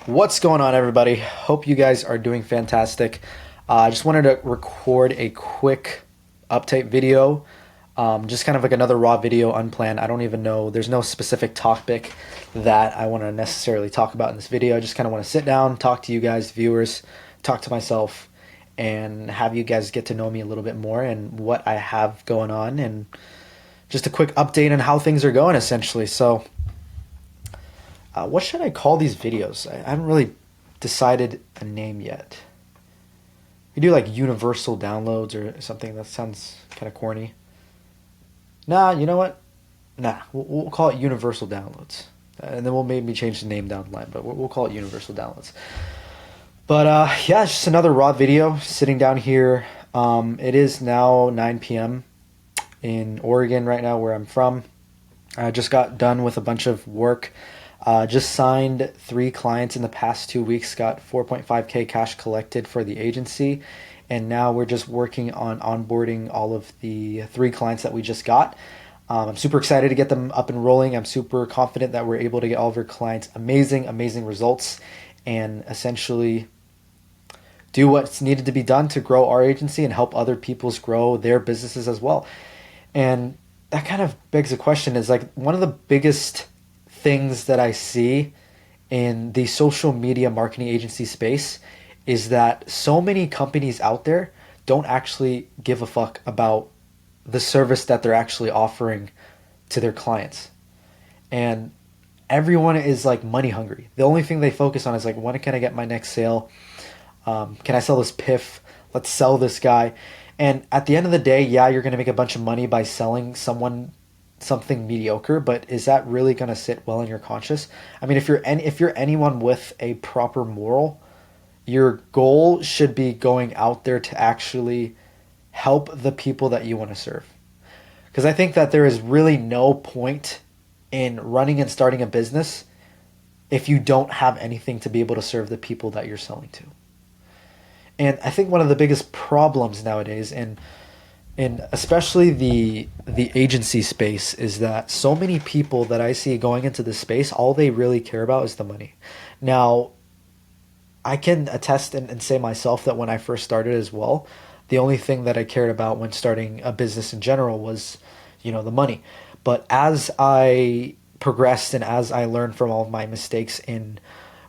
What's going on, everybody? Hope you guys are doing fantastic. I just wanted to record a quick update video, just kind of like another raw video, unplanned. I don't even know, there's no specific topic that I want to necessarily talk about in this video. I just kind of want to sit down, talk to you guys, viewers, talk to myself, and have you guys get to know me a little bit more and what I have going on, and just a quick update on how things are going, essentially. So, what should I call these videos? I haven't really decided a name yet. We do like universal downloads or something. That sounds kind of corny. Nah, you know what? Nah, we'll call it universal downloads. And then we'll maybe change the name down the line, but we'll call it universal downloads. But yeah, it's just another raw video sitting down here. It is now 9 p.m. in Oregon right now, where I'm from. I just got done with a bunch of work. Just signed 3 clients in the past 2 weeks, got 4.5K cash collected for the agency. And now we're just working on onboarding all of the 3 clients that we just got. I'm super excited to get them up and rolling. I'm super confident that we're able to get all of our clients amazing results and essentially do what's needed to be done to grow our agency and help other people's grow their businesses as well. And that kind of begs the question, is like one of the biggest things that I see in the social media marketing agency space is that so many companies out there don't actually give a fuck about the service that they're actually offering to their clients. And everyone is like money hungry. The only thing they focus on is like, when can I get my next sale? Can I sell this PIF? Let's sell this guy. And at the end of the day, yeah, you're going to make a bunch of money by selling someone something mediocre, but is that really going to sit well in your conscience? I mean, if you're anyone with a proper moral, your goal should be going out there to actually help the people that you want to serve. Because I think that there is really no point in running and starting a business if you don't have anything to be able to serve the people that you're selling to. And I think one of the biggest problems nowadays, and especially the agency space, is that so many people that I see going into this space, all they really care about is the money. Now, I can attest and say myself that when I first started as well, the only thing that I cared about when starting a business in general was, the money. But as I progressed and as I learned from all of my mistakes in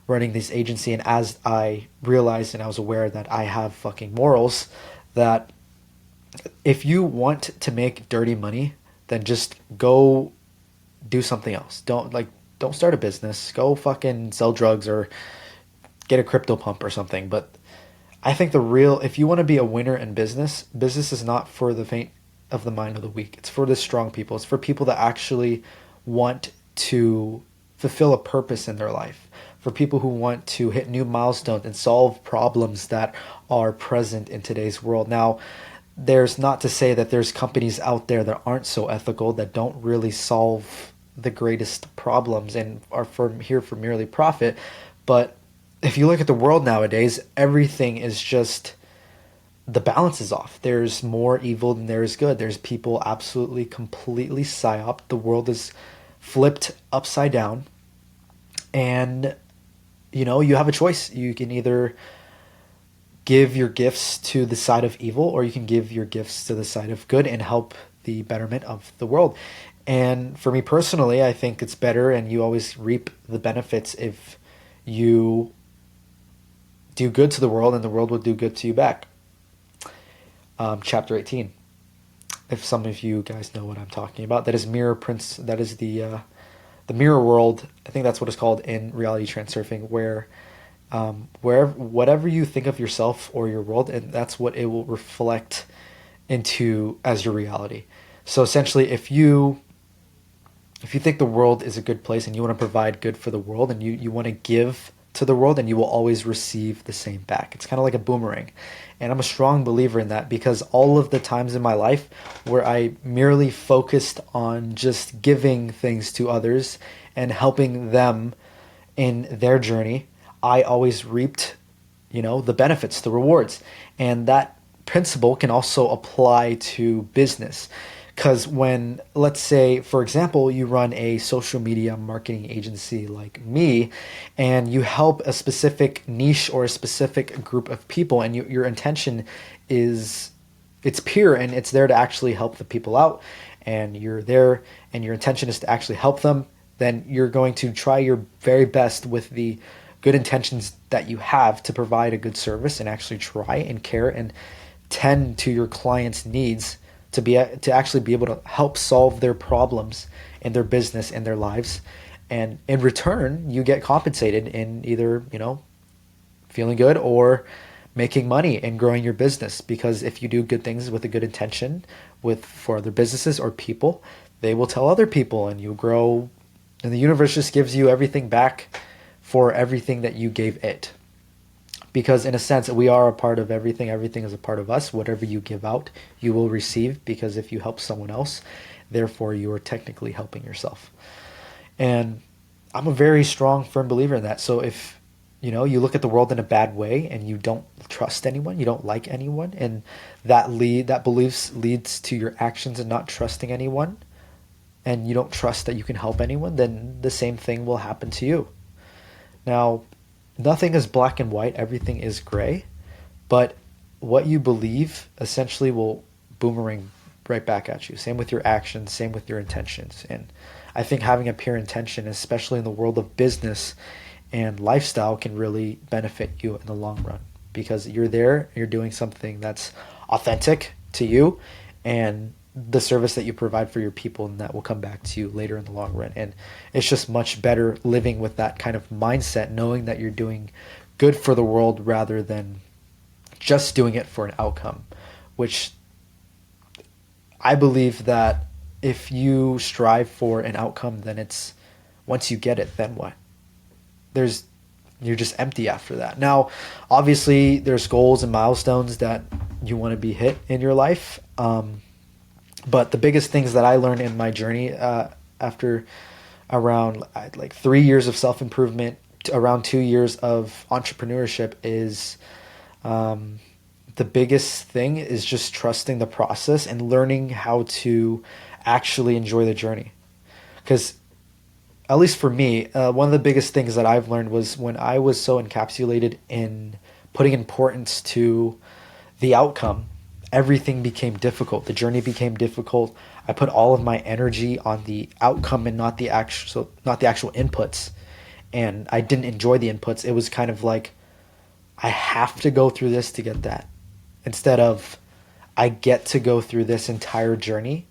running this agency, and as I realized and I was aware that I have fucking morals, that if you want to make dirty money, then just go do something else. Don't start a business. Go fucking sell drugs or get a crypto pump or something. But I think if you want to be a winner in business is not for the faint of the mind or the weak. It's for the strong people. It's for people that actually want to fulfill a purpose in their life. For people who want to hit new milestones and solve problems that are present in today's world. Now, there's not to say that there's companies out there that aren't so ethical, that don't really solve the greatest problems and are here for merely profit. But if you look at the world nowadays, everything is just, the balance is off. There's more evil than there is good. There's people absolutely, completely psyop. The world is flipped upside down. And, you have a choice. You can either give your gifts to the side of evil, or you can give your gifts to the side of good and help the betterment of the world. And for me personally, I think it's better, and you always reap the benefits if you do good to the world, and the world will do good to you back. Chapter 18. If some of you guys know what I'm talking about, that is Mirror Prince. That is the mirror world. I think that's what it's called in reality transurfing, where whatever you think of yourself or your world, and that's what it will reflect into as your reality. So essentially, if you think the world is a good place and you want to provide good for the world, and you want to give to the world, and you will always receive the same back. It's kind of like a boomerang. And I'm a strong believer in that, because all of the times in my life where I merely focused on just giving things to others and helping them in their journey, I always reaped, the benefits, the rewards. And that principle can also apply to business. Because when, let's say, for example, you run a social media marketing agency like me, and you help a specific niche or a specific group of people, and your intention is it's pure and it's there to actually help the people out, and you're there and your intention is to actually help them, then you're going to try your very best with the good intentions that you have to provide a good service and actually try and care and tend to your clients' needs to actually be able to help solve their problems in their business and their lives. And in return, you get compensated in either, feeling good or making money and growing your business. Because if you do good things with a good intention with for other businesses or people, they will tell other people and you grow, and the universe just gives you everything back for everything that you gave it. Because in a sense, we are a part of everything. Everything is a part of us. Whatever you give out, you will receive, because if you help someone else, therefore you are technically helping yourself. And I'm a very strong, firm believer in that. So if you look at the world in a bad way and you don't trust anyone, you don't like anyone, and that beliefs leads to your actions and not trusting anyone, and you don't trust that you can help anyone, then the same thing will happen to you. Now, nothing is black and white, everything is gray, but what you believe essentially will boomerang right back at you. Same with your actions, same with your intentions. And I think having a pure intention, especially in the world of business and lifestyle, can really benefit you in the long run, because you're there, you're doing something that's authentic to you and the service that you provide for your people, and that will come back to you later in the long run. And it's just much better living with that kind of mindset, knowing that you're doing good for the world rather than just doing it for an outcome, which I believe that if you strive for an outcome, then it's, once you get it, then what? You're just empty after that. Now, obviously there's goals and milestones that you want to be hit in your life. But the biggest things that I learned in my journey, after around like 3 years of self-improvement, around 2 years of entrepreneurship, is the biggest thing is just trusting the process and learning how to actually enjoy the journey. Because at least for me, one of the biggest things that I've learned was when I was so encapsulated in putting importance to the outcome, everything became difficult. The journey became difficult. I put all of my energy on the outcome and not the actual inputs. And I didn't enjoy the inputs. It was kind of like, I have to go through this to get that. Instead of, I get to go through this entire journey,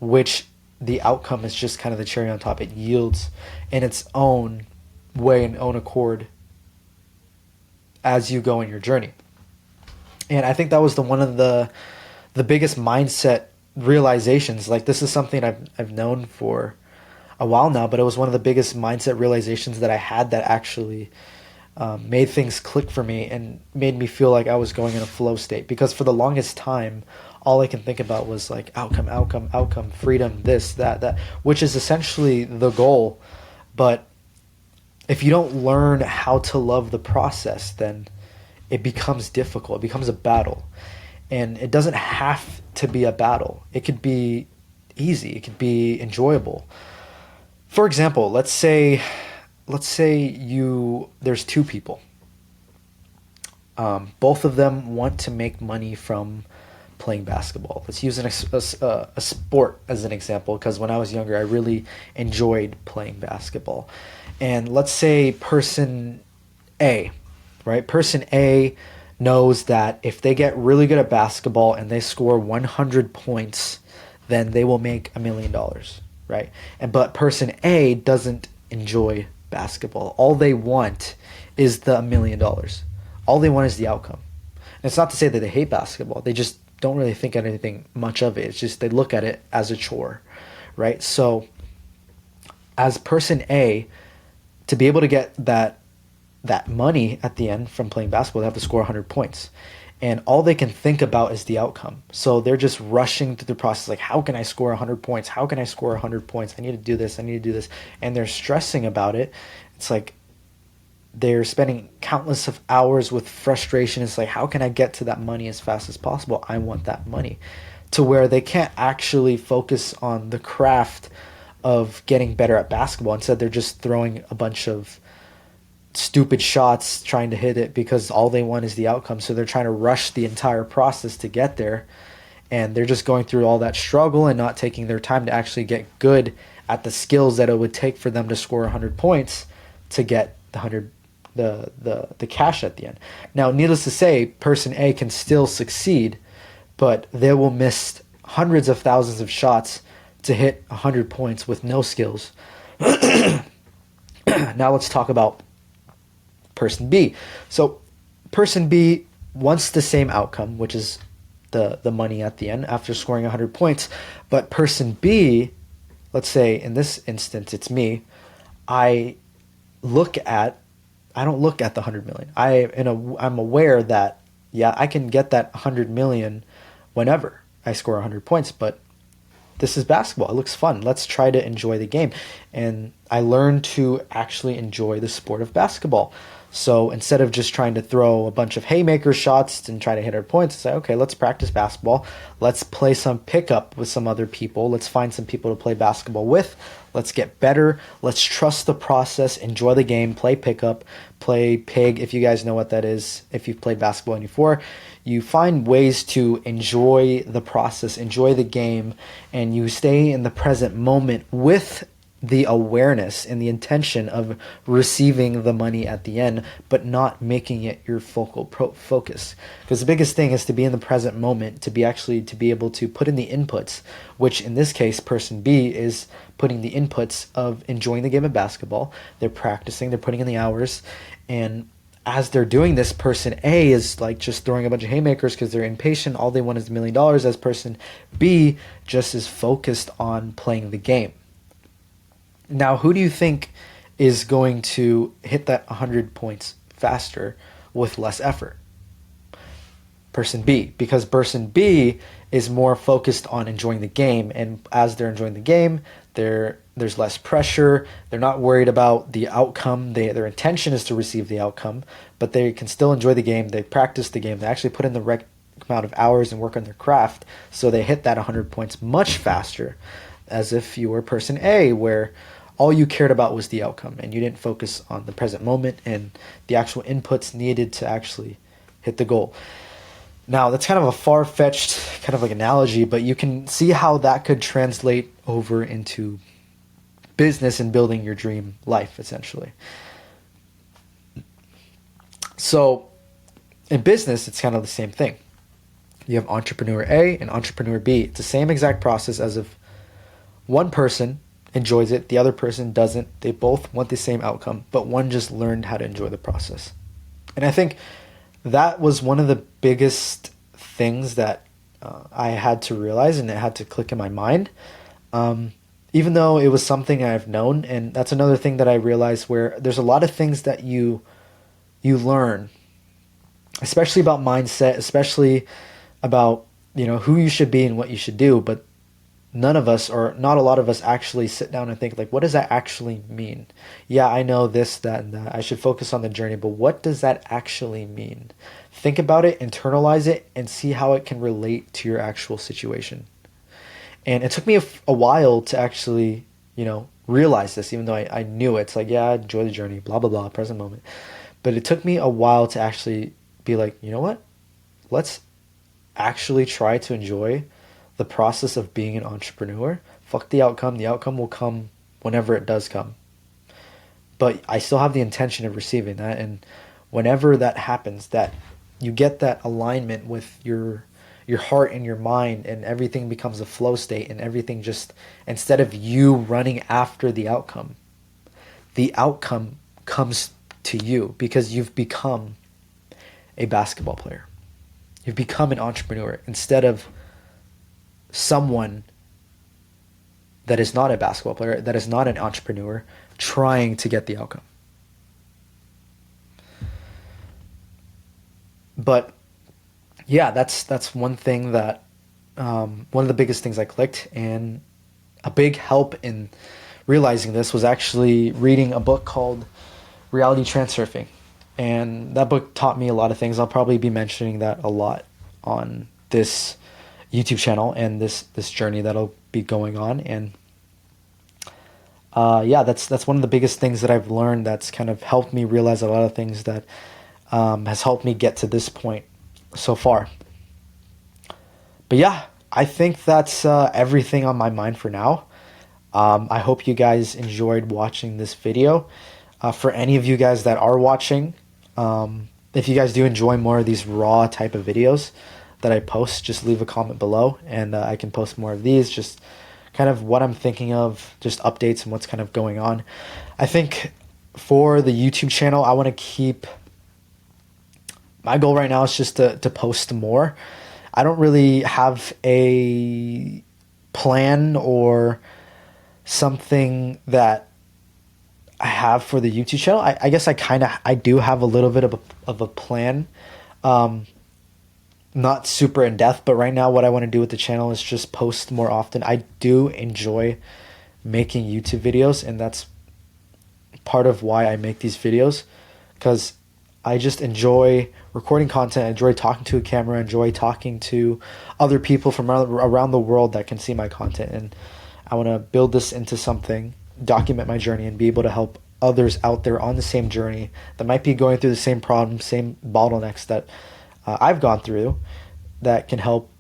which the outcome is just kind of the cherry on top. It yields in its own way and own accord as you go in your journey. And I think that was one of the biggest mindset realizations. Like, this is something I've known for a while now, but it was one of the biggest mindset realizations that I had that actually made things click for me and made me feel like I was going in a flow state. Because for the longest time, all I can think about was like outcome, freedom, this, that, which is essentially the goal. But if you don't learn how to love the process, then it becomes difficult. It becomes a battle. And it doesn't have to be a battle. It could be easy. It could be enjoyable. For example, let's say there's two people. Both of them want to make money from playing basketball. Let's use a sport as an example, because when I was younger, I really enjoyed playing basketball. And let's say person A, right? Person A knows that if they get really good at basketball and they score 100 points, then they will make $1 million, right? But person A doesn't enjoy basketball. All they want is the $1 million. All they want is the outcome. And it's not to say that they hate basketball. They just don't really think anything much of it. It's just they look at it as a chore, right? So as person A, to be able to get that money at the end from playing basketball, they have to score 100 points. And all they can think about is the outcome. So they're just rushing through the process, like, how can I score 100 points? How can I score 100 points? I need to do this. I need to do this. And they're stressing about it. It's like they're spending countless of hours with frustration. It's like, how can I get to that money as fast as possible? I want that money. to where they can't actually focus on the craft of getting better at basketball. Instead, they're just throwing a bunch of stupid shots trying to hit it because all they want is the outcome. So they're trying to rush the entire process to get there. And they're just going through all that struggle and not taking their time to actually get good at the skills that it would take for them to score 100 points to get the cash at the end. Now, needless to say, person A can still succeed, but they will miss hundreds of thousands of shots to hit 100 points with no skills. Now let's talk about person B. So person B wants the same outcome, which is the money at the end after scoring 100 points. But person B, let's say in this instance, it's me, I don't look at the 100 million. I'm aware that, yeah, I can get that 100 million whenever I score 100 points, but this is basketball. It looks fun. Let's try to enjoy the game. And I learned to actually enjoy the sport of basketball. So instead of just trying to throw a bunch of haymaker shots and try to hit our points, I say, okay, let's practice basketball. Let's play some pickup with some other people. Let's find some people to play basketball with. Let's get better. Let's trust the process, enjoy the game, play pickup, play pig, if you guys know what that is, if you've played basketball before. You find ways to enjoy the process, enjoy the game, and you stay in the present moment with the awareness and the intention of receiving the money at the end, but not making it your focal focus. Because the biggest thing is to be in the present moment, to be able to put in the inputs, which in this case, person B is putting the inputs of enjoying the game of basketball. They're practicing, they're putting in the hours, and as they're doing this, person A is like just throwing a bunch of haymakers because they're impatient. All they want is $1 million, as person B just is focused on playing the game. Now, who do you think is going to hit that 100 points faster with less effort? Person B, because person B is more focused on enjoying the game, and as they're enjoying the game, there's less pressure. They're not worried about the outcome. Their intention is to receive the outcome, but they can still enjoy the game. They practice the game. They actually put in the right amount of hours and work on their craft, so they hit that 100 points much faster, as if you were person A, where all you cared about was the outcome and you didn't focus on the present moment and the actual inputs needed to actually hit the goal. Now, that's kind of a far-fetched kind of like analogy, but you can see how that could translate over into business and building your dream life, essentially. So in business, it's kind of the same thing. You have entrepreneur A and entrepreneur B. It's the same exact process as if one person enjoys it, the other person doesn't. They both want the same outcome, but one just learned how to enjoy the process. And I think that was one of the biggest things that I had to realize, and it had to click in my mind, even though it was something I've known. And that's another thing that I realized, where there's a lot of things that you learn, especially about mindset, especially about who you should be and what you should do, but none of us, or not a lot of us, actually sit down and think, like, what does that actually mean? Yeah, I know this, that, and that. I should focus on the journey, but what does that actually mean? Think about it, internalize it, and see how it can relate to your actual situation. And it took me a while to actually, realize this, even though I knew it. It's like, yeah, enjoy the journey, blah, blah, blah, present moment. But it took me a while to actually be like, you know what? Let's actually try to enjoy the process of being an entrepreneur. Fuck the outcome. The outcome will come whenever it does come. But I still have the intention of receiving that. And whenever that happens, that you get that alignment with your heart and your mind, and everything becomes a flow state, and everything just, instead of you running after the outcome comes to you, because you've become a basketball player. You've become an entrepreneur instead of someone that is not a basketball player, that is not an entrepreneur, trying to get the outcome. But yeah, that's one thing that one of the biggest things I clicked, and a big help in realizing this was actually reading a book called Reality Transurfing. And that book taught me a lot of things. I'll probably be mentioning that a lot on this YouTube channel and this journey that'll be going on. And yeah, that's one of the biggest things that I've learned that's kind of helped me realize a lot of things that has helped me get to this point so far. But yeah, I think that's everything on my mind for now. I hope you guys enjoyed watching this video. For any of you guys that are watching, if you guys do enjoy more of these raw type of videos that I post, just leave a comment below, and I can post more of these, just kind of what I'm thinking of, just updates and what's kind of going on. I think for the YouTube channel, I want to keep, my goal right now is just to post more. I don't really have a plan or something that I have for the YouTube channel. I guess I do have a little bit of a plan. Not super in depth, but right now what I want to do with the channel is just post more often. I do enjoy making YouTube videos, and that's part of why I make these videos, because I just enjoy recording content, I enjoy talking to a camera, enjoy talking to other people from around the world that can see my content, and I want to build this into something, document my journey, and be able to help others out there on the same journey that might be going through the same problems, same bottlenecks that I've gone through, that can help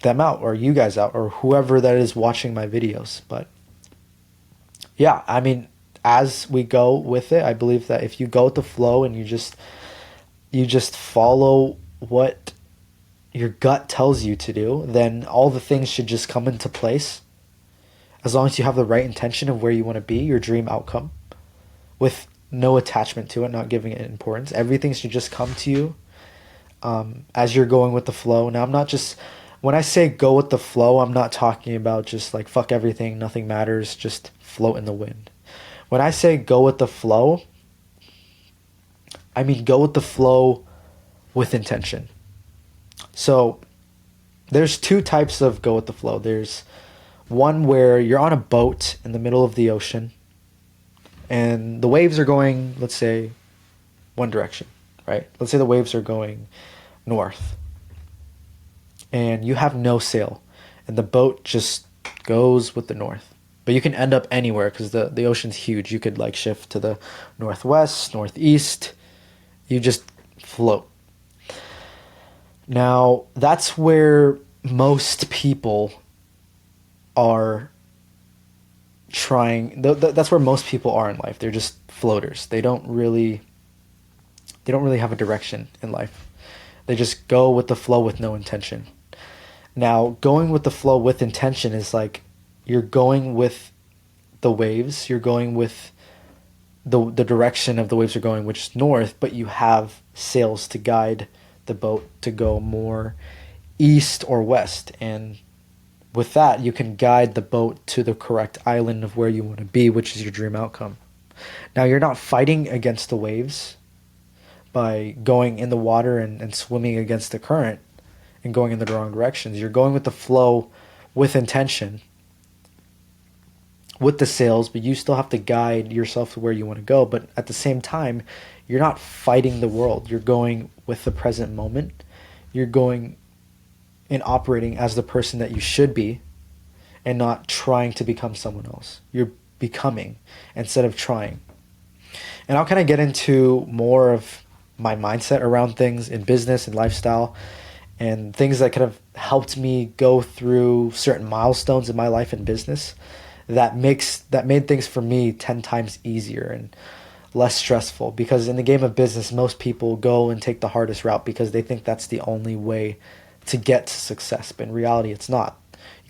them out, or you guys out, or whoever that is watching my videos. But yeah, I mean, as we go with it, I believe that if you go with the flow and you just follow what your gut tells you to do, then all the things should just come into place. As long as you have the right intention of where you want to be, your dream outcome, with no attachment to it, not giving it importance. Everything should just come to you as you're going with the flow. Now, when I say go with the flow, I'm not talking about just like fuck everything, nothing matters, just float in the wind. When I say go with the flow, I mean go with the flow with intention. So there's two types of go with the flow. There's one where you're on a boat in the middle of the ocean and the waves are going, let's say, one direction, right? Let's say the waves are going north and you have no sail and the boat just goes with the north. But you can end up anywhere because the ocean's huge. You could like shift to the northwest, northeast. You just float. Now, that's where most people are trying. That's where most people are in life. They're just floaters. They don't really have a direction in life. They just go with the flow with no intention. Now, going with the flow with intention is like you're going with the waves. You're going with the direction of the waves are going, which is north, but you have sails to guide the boat to go more east or west. And with that, you can guide the boat to the correct island of where you want to be, which is your dream outcome. Now, you're not fighting against the waves by going in the water and swimming against the current and going in the wrong directions. You're going with the flow with intention, with the sails, but you still have to guide yourself to where you want to go. But at the same time, you're not fighting the world. You're going with the present moment. You're going and operating as the person that you should be and not trying to become someone else. You're becoming instead of trying. And I'll kind of get into more of my mindset around things in business and lifestyle and things that kind of helped me go through certain milestones in my life and business that made things for me 10 times easier and less stressful. Because in the game of business, most people go and take the hardest route because they think that's the only way to get to success. But in reality, it's not.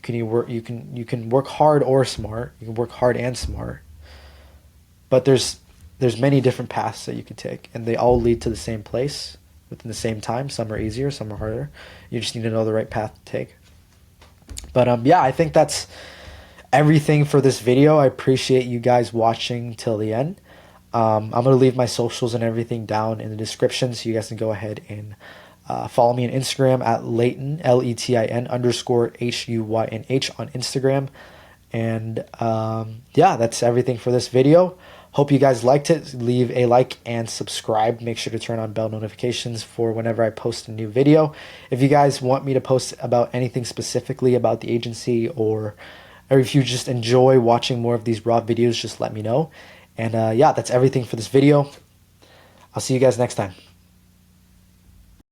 You can work hard or smart. You can work hard and smart. But there's many different paths that you can take, and they all lead to the same place within the same time. Some are easier, some are harder. You just need to know the right path to take. But yeah, I think that's everything for this video. I appreciate you guys watching till the end. I'm going to leave my socials and everything down in the description, so you guys can go ahead and follow me on Instagram at Leighton, LETIN _HUYNH on Instagram. And yeah, that's everything for this video. Hope you guys liked it. Leave a like and subscribe. Make sure to turn on bell notifications for whenever I post a new video. If you guys want me to post about anything specifically about the agency, or if you just enjoy watching more of these raw videos, just let me know. And yeah, that's everything for this video. I'll see you guys next time.